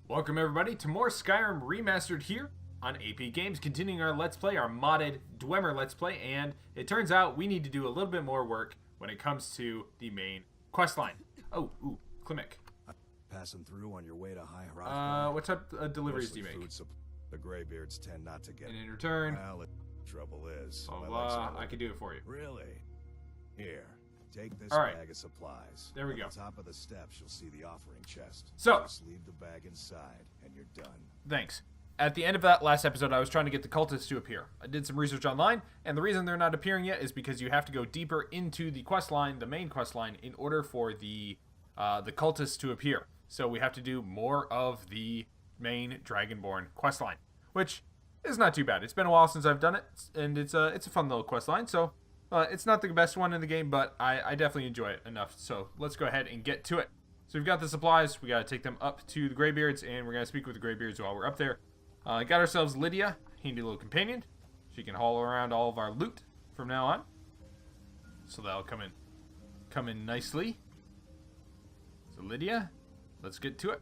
Welcome everybody to more Skyrim Remastered here on AP Games, continuing our Let's Play, our modded Dwemer Let's Play, and it turns out we need to do a little bit more work when it comes to the main questline. Oh, ooh, Klimek. Passing through on your way to High Hrothgar? What type of deliveries do you make? The Greybeards tend not to get. And in return, well, the trouble is, I can do it for you. Really? Here, take this All right. bag of supplies. There we At go. the top of the steps, you'll see the offering chest. So- Just leave the bag inside, and you're done. Thanks. At the end of that last episode, I was trying to get the cultists to appear. I did some research online, and the reason they're not appearing yet is because you have to go deeper into the quest line, the main quest line, in order for the cultists to appear. So we have to do more of the main Dragonborn quest line, which is not too bad. It's been a while since I've done it, and it's a fun little quest line. So it's not the best one in the game, but I definitely enjoy it enough. So let's go ahead and get to it. So we've got the supplies. We got to take them up to the Greybeards, and we're going to speak with the Greybeards while we're up there. Got ourselves Lydia, handy little companion. She can haul around all of our loot from now on. So that'll come in nicely. So Lydia, let's get to it.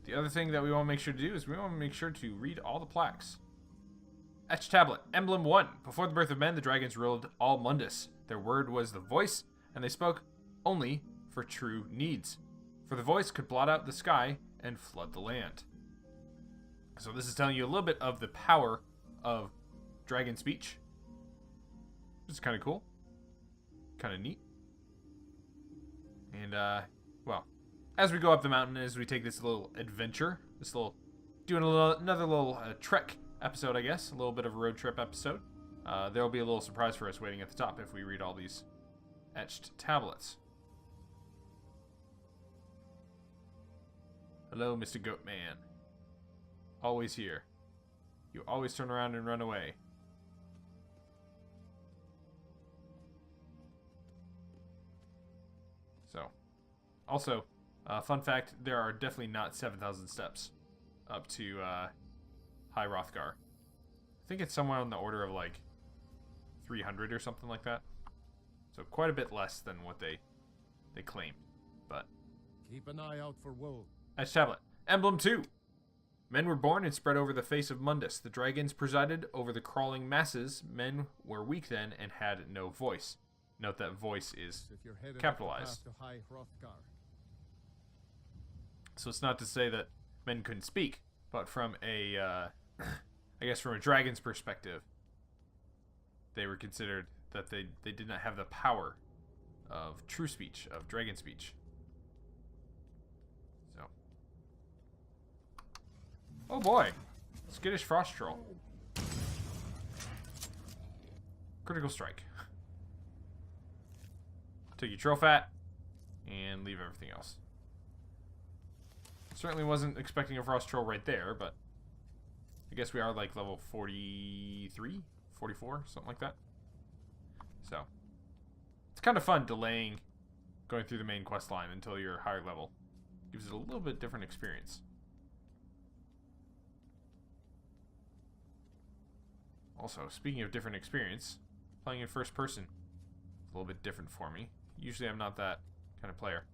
The other thing that we want to make sure to do is we want to make sure to read all the plaques. Etched tablet, emblem 1. Before the birth of men, the dragons ruled all Mundus. Their word was the voice, and they spoke only for true needs. For the voice could blot out the sky and flood the land. So this is telling you a little bit of the power of dragon speech. Which is kind of cool. Kind of neat. And, well, as we go up the mountain, as we take this little adventure, another little trek episode, I guess, a little bit of a road trip episode, there will be a little surprise for us waiting at the top if we read all these etched tablets. Hello, Mr. Goatman. Always here. You always turn around and run away. So, also, fun fact, there are definitely not 7,000 steps up to High Hrothgar. I think it's somewhere on the order of like 300 or something like that. So quite a bit less than what they claim. But Keep an eye out for wolves. Etched tablet. Emblem 2. Men were born and spread over the face of Mundus. The dragons presided over the crawling masses. Men were weak then and had no voice. Note that voice is If you're headed capitalized. up the path to High Hrothgar. So it's not to say that men couldn't speak, but from a, I guess from a dragon's perspective, they were considered that they did not have the power of true speech, of dragon speech. So. Oh boy. Skittish Frost Troll. Critical strike. Take your troll fat and leave everything else. Certainly wasn't expecting a Frost Troll right there, but I guess we are like level 43, 44, something like that. So it's kind of fun delaying going through the main quest line until you're higher level. Gives it a little bit different experience. Also, speaking of different experience, playing in first person is a little bit different for me. Usually I'm not that kind of player.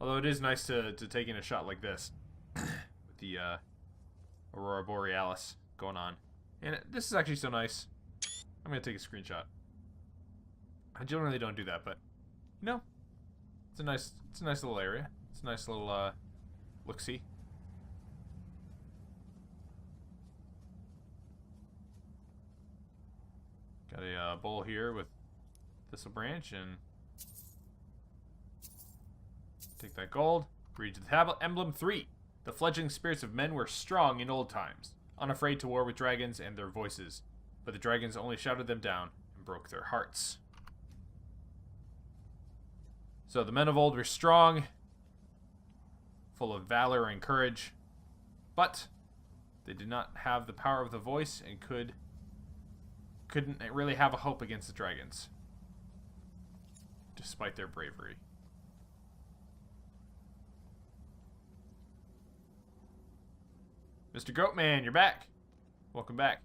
Although it is nice to take in a shot like this with the Aurora Borealis going on. And this is actually so nice. I'm going to take a screenshot. I generally don't do that, but you know, it's a nice little area. It's a nice little look-see. Got a bowl here with thistle branch and take that gold. Read to the tablet. Emblem 3. The fledgling spirits of men were strong in old times, unafraid to war with dragons and their voices, but the dragons only shouted them down and broke their hearts. So the men of old were strong, full of valor and courage, but they did not have the power of the voice and couldn't really have a hope against the dragons, despite their bravery. Mr. Goatman, you're back. Welcome back.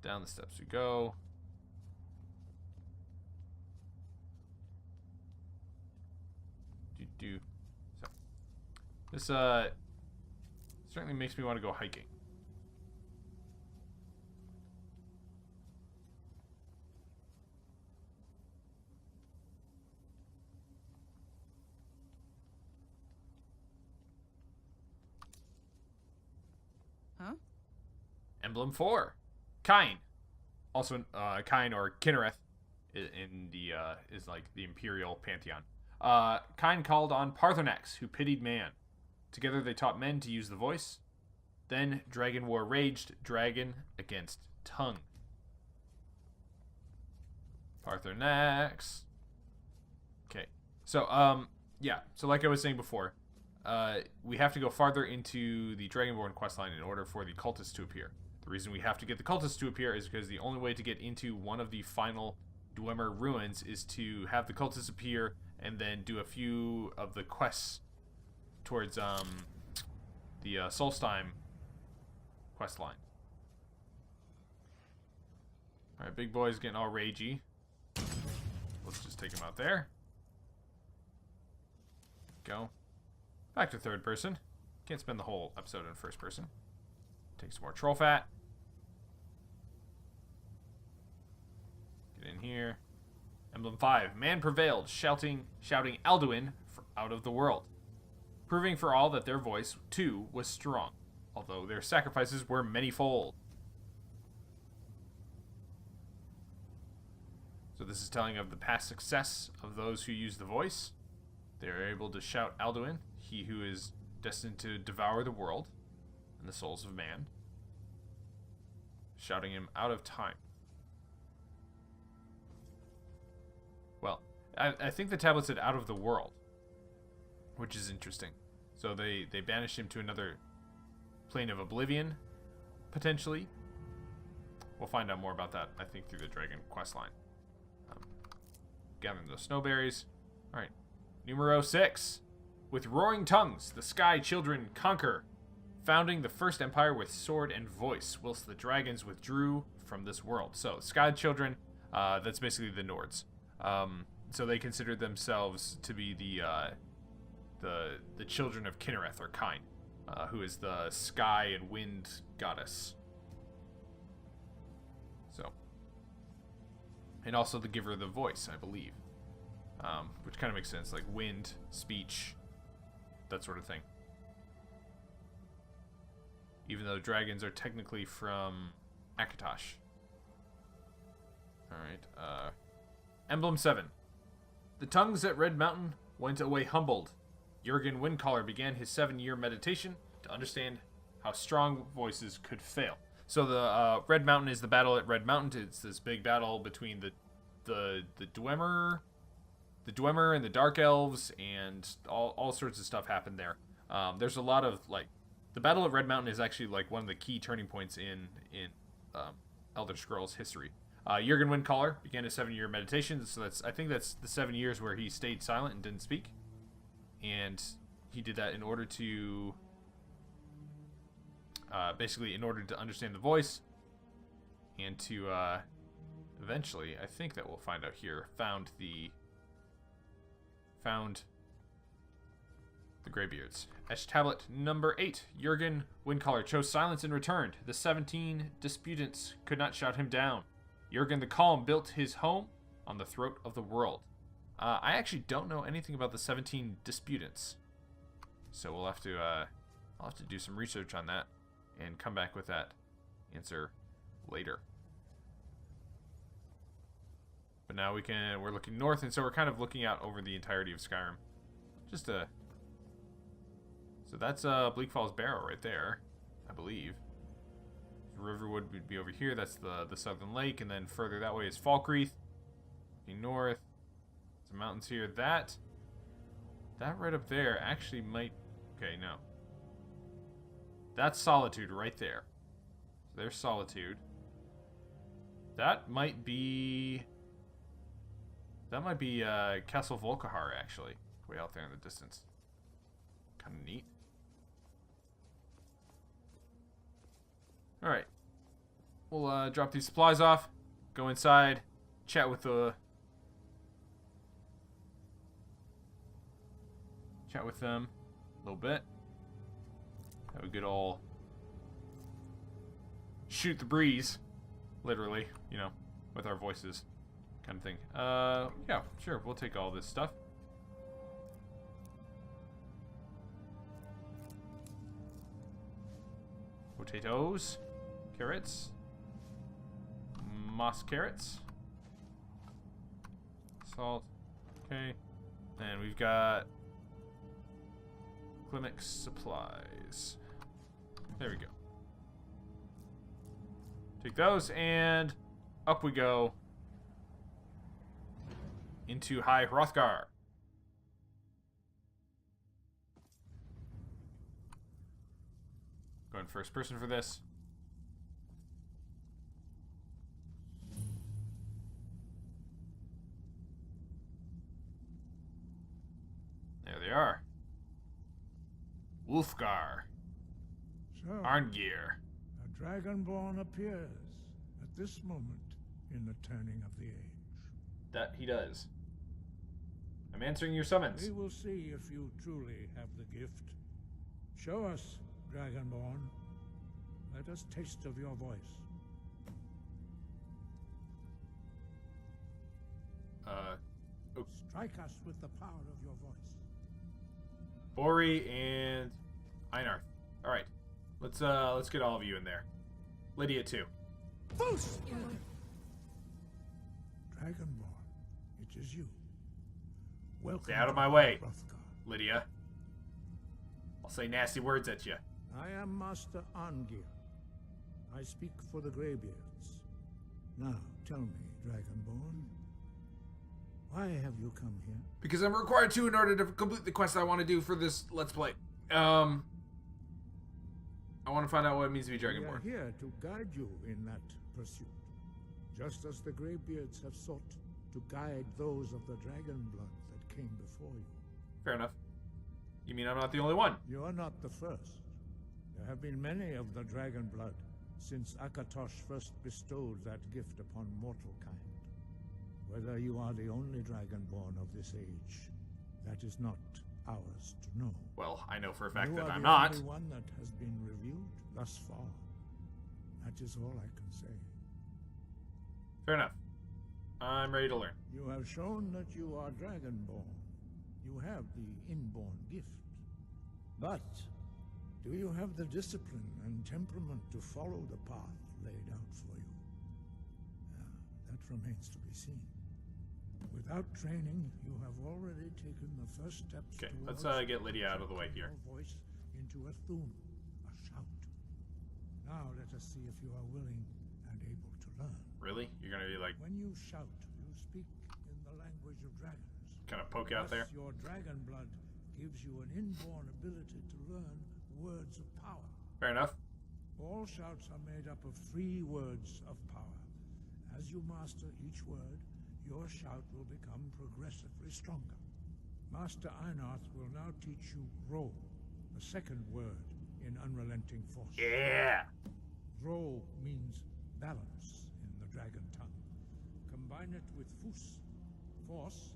Down the steps we go. do. So this certainly makes me want to go hiking. Huh? Emblem 4. Kine. Also, Kine or Kinnereth in the is like the imperial pantheon. Kine called on Parthenax, who pitied man. Together they taught men to use the voice. Then dragon war raged, dragon against tongue. Parthenax. Okay. So, yeah. So like I was saying before, we have to go farther into the Dragonborn questline in order for the cultists to appear. The reason we have to get the cultists to appear is because the only way to get into one of the final Dwemer ruins is to have the cultists appear and then do a few of the quests towards the Solstheim questline. Alright, big boy's getting all ragey. Let's just take him out there. Go. Back to third person. Can't spend the whole episode in first person. Take some more troll fat. Get in here. Emblem 5. Man prevailed, shouting Alduin out of the world. Proving for all that their voice, too, was strong, although their sacrifices were manyfold. So this is telling of the past success of those who use the voice. They are able to shout Alduin, he who is destined to devour the world and the souls of man, shouting him out of time. Well, I think the tablet said out of the world, which is interesting. So they banished him to another plane of oblivion, potentially. We'll find out more about that, I think, through the Dragon questline. Gathering those snowberries. Alright. Numero 6. With roaring tongues, the Sky Children conquer, founding the first empire with sword and voice, whilst the dragons withdrew from this world. So, Sky Children, that's basically the Nords. So they consider themselves to be the children of Kinnereth, or Kine, who is the sky and wind goddess. So, and also the giver of the voice, I believe, which kind of makes sense, like wind, speech, that sort of thing. Even though dragons are technically from Akatosh. Alright, Emblem 7. The tongues at Red Mountain went away humbled. Jurgen Windcaller began his 7-year meditation to understand how strong voices could fail. So the Red Mountain is the battle at Red Mountain. It's this big battle between the Dwemer and the Dark Elves, and all sorts of stuff happened there. There's a lot of, like, the battle at Red Mountain is actually like one of the key turning points in Elder Scrolls history. Jurgen Windcaller began his 7-year meditation, so I think that's the 7 years where he stayed silent and didn't speak. And he did that in order to, basically in order to understand the voice, and to, eventually, I think that we'll find out here, found the Greybeards. Etched tablet number 8. Jurgen Windcaller chose silence and returned. The 17 disputants could not shout him down. Jurgen the Calm built his home on the throat of the world. I actually don't know anything about the 17 disputants, so we'll have to I'll have to do some research on that and come back with that answer later. But now we're looking north, and so we're kind of looking out over the entirety of Skyrim. So that's Bleak Falls Barrow right there, I believe. Riverwood would be over here. That's the southern lake, and then further that way is Falkreath. Looking north, some mountains here. That right up there actually might. Okay, no. That's Solitude right there. So there's Solitude. That might be Castle Volkihar, actually, way out there in the distance. Kind of neat. Alright. We'll drop these supplies off, go inside, chat with the Chat with them a little bit. Have a good old shoot the breeze, literally, you know, with our voices, kind of thing. Yeah, sure, we'll take all this stuff. Potatoes, carrots, moss carrots, salt. Okay, and we've got Clemix supplies. There we go. Take those, and up we go into High Hrothgar. Going first person for this. There they are. Wulfgar. So, Arngeir. a Dragonborn appears at this moment in the turning of the age. That he does. I'm answering your summons. We will see if you truly have the gift. Show us, Dragonborn. Let us taste of your voice. Oh. Strike us with the power of your voice. Bori and Einarth. All right, let's get all of you in there. Lydia too. Dragonborn, it is you. Welcome. Stay out of to my way, Hrothgar. Lydia. I'll say nasty words at you. I am Master Arngeir. I speak for the Greybeards. Now, tell me, Dragonborn, why have you come here? Because I'm required to in order to complete the quest I want to do for this Let's Play. I want to find out what it means to be We are Dragonborn. here to guide you in that pursuit, just as the Greybeards have sought to guide those of the dragon blood that came before you. Fair enough. You mean I'm not the only one? You are not the first. There have been many of the dragon blood since Akatosh first bestowed that gift upon mortal kind. Whether you are the only Dragonborn of this age, that is not ours to know. Well, I know for a fact You that are I'm the not. only one that has been revealed thus far. That is all I can say. Fair enough. I'm ready to learn. You have shown that you are Dragonborn. You have the inborn gift. But do you have the discipline and temperament to follow the path laid out for you? That remains to be seen. Without training, you have already taken the first steps. Okay, towards let's get Lydia out of the way here. your voice into a Thu'um, a shout. Now let us see if you are willing and able to learn. Really? You're gonna be like, When you shout, you speak in the language of dragons. kind of poke out there? Thus, your dragon blood gives you an inborn ability to learn words of power. Fair enough. All shouts are made up of 3 words of power. As you master each word, your shout will become progressively stronger. Master Einarth will now teach you Ro, the second word in Unrelenting Force. Yeah! Ro means balance in the dragon tongue. Combine it with Fus, force,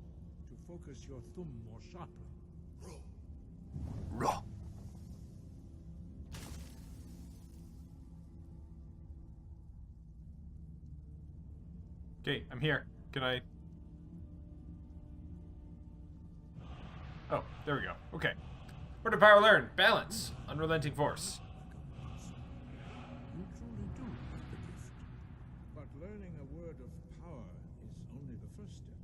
to focus your Thu'um more sharply. Raw. Okay, I'm here. Can I... Oh, there we go. Okay. Word of power learned. Balance. Unrelenting force. You truly do have the gift. But learning a word of power is only the first step.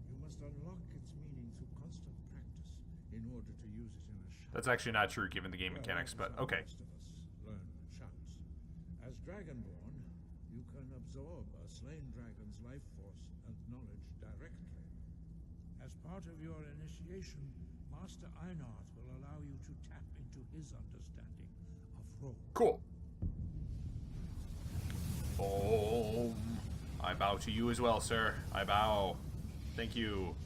You must unlock its meaning through constant practice in order to use it in a shout. That's actually not true given the game mechanics, but okay. Most of us learn shouts. As Dragonborn, you can absorb a slain dragon's life force and knowledge directly. As part of your initiation, Master Einarth will allow you to tap into his understanding of Ro. Cool. Boom. I bow to you as well, sir. I bow. Thank you,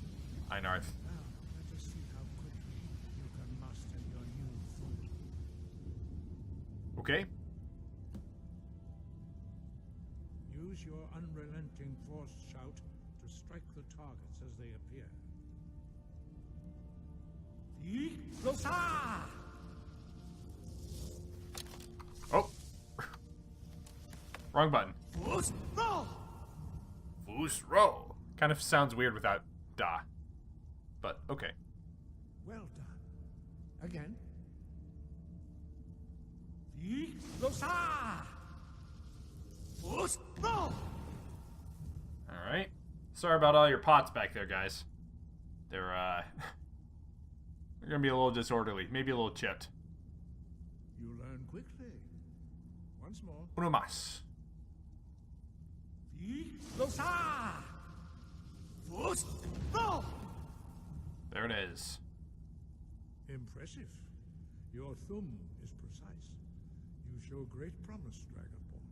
Einarth. Now, let us see how quickly you can master your new food. Okay. Use your unrelenting force shout to strike the targets as they appear. Yeek! Oh. Wrong button. Roll. Kind of sounds weird without da. But, okay. Well done. Again. Alright. Sorry about all your pots back there, guys. They're they're gonna be a little disorderly, maybe a little chipped. You learn quickly. Once more. Uno mas. There it is. Impressive. Your Thu'um is precise. You show great promise, Dragonball.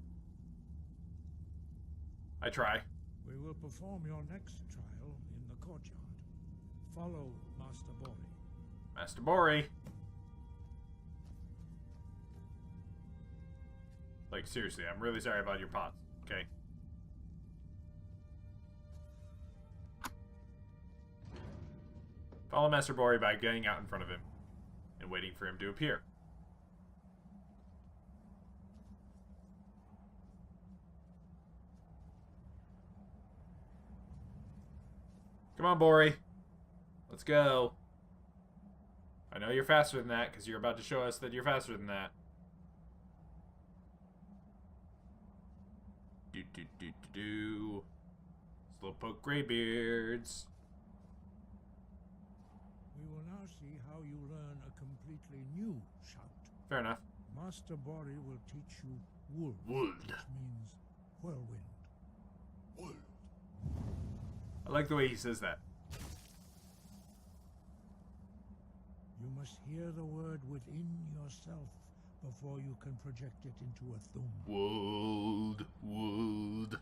I try. We will perform your next trial in the courtyard. Follow Master Bori. Master Bori. Like, seriously, I'm really sorry about your pots, okay? Follow Master Bori by getting out in front of him and waiting for him to appear. Come on, Bori. Let's go. I know you're faster than that because you're about to show us that you're faster than that. Do. Slowpoke Greybeards. We will now see how you learn a completely new shout. Fair enough. Master Bori will teach you wool. Wood. Which means whirlwind. I like the way he says that. You must hear the word within yourself before you can project it into a Thu'um. Wood.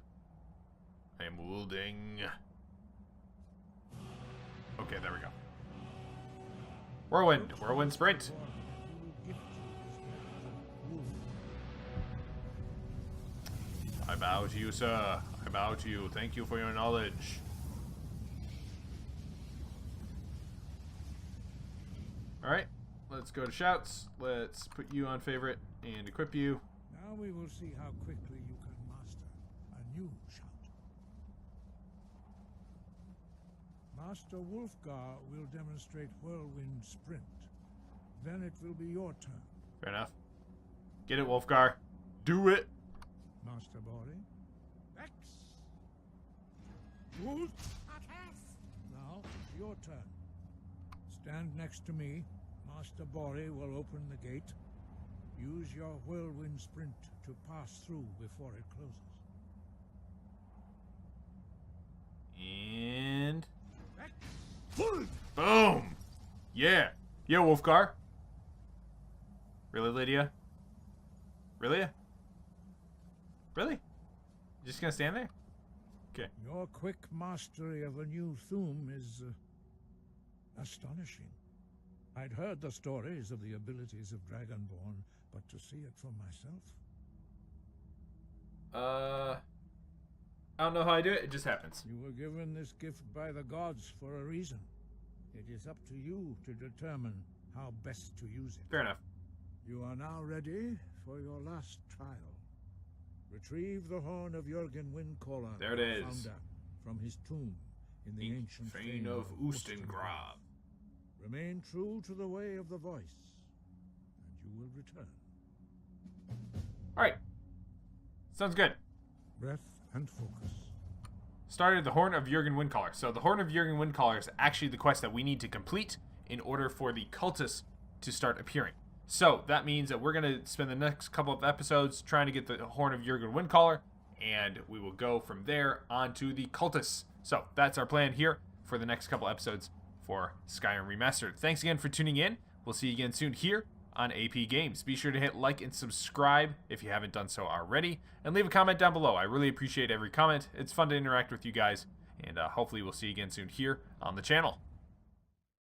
I am wielding. Okay, there we go. Whirlwind sprint. I bow to you, sir. I bow to you. Thank you for your knowledge. Alright, let's go to shouts. Let's put you on favorite and equip you. Now we will see how quickly you can master a new shout. Master Wulfgar will demonstrate whirlwind sprint. Then it will be your turn. Fair enough. Get it, Wulfgar. Do it. Master Bori. X. Wolf. Now, your turn. Stand next to me. Master Bori will open the gate. Use your whirlwind sprint to pass through before it closes. And... boom! Yeah. Yeah, Wulfgar. Really, Lydia? Really? Really? You just gonna stand there? Okay. Your quick mastery of a new Thu'um is astonishing. I'd heard the stories of the abilities of Dragonborn, but to see it for myself... I don't know how I do it. It just happens. You were given this gift by the gods for a reason. It is up to you to determine how best to use it. Fair enough. You are now ready for your last trial. Retrieve the horn of Jürgen Windcaller. There it is. Founder, from his tomb in the ancient Fane of Ustengrav. Remain true to the way of the voice, and you will return. Alright. Sounds good. Breath and focus. Started the Horn of Jürgen Windcaller. So the Horn of Jürgen Windcaller is actually the quest that we need to complete in order for the cultists to start appearing. So that means that we're going to spend the next couple of episodes trying to get the Horn of Jürgen Windcaller, and we will go from there on to the cultists. So that's our plan here for the next couple episodes for Skyrim Remastered. Thanks again for tuning in. We'll see you again soon here on AP Games. Be sure to hit like and subscribe if you haven't done so already, and leave a comment down below. I really appreciate every comment. It's fun to interact with you guys, and hopefully we'll see you again soon here on the channel.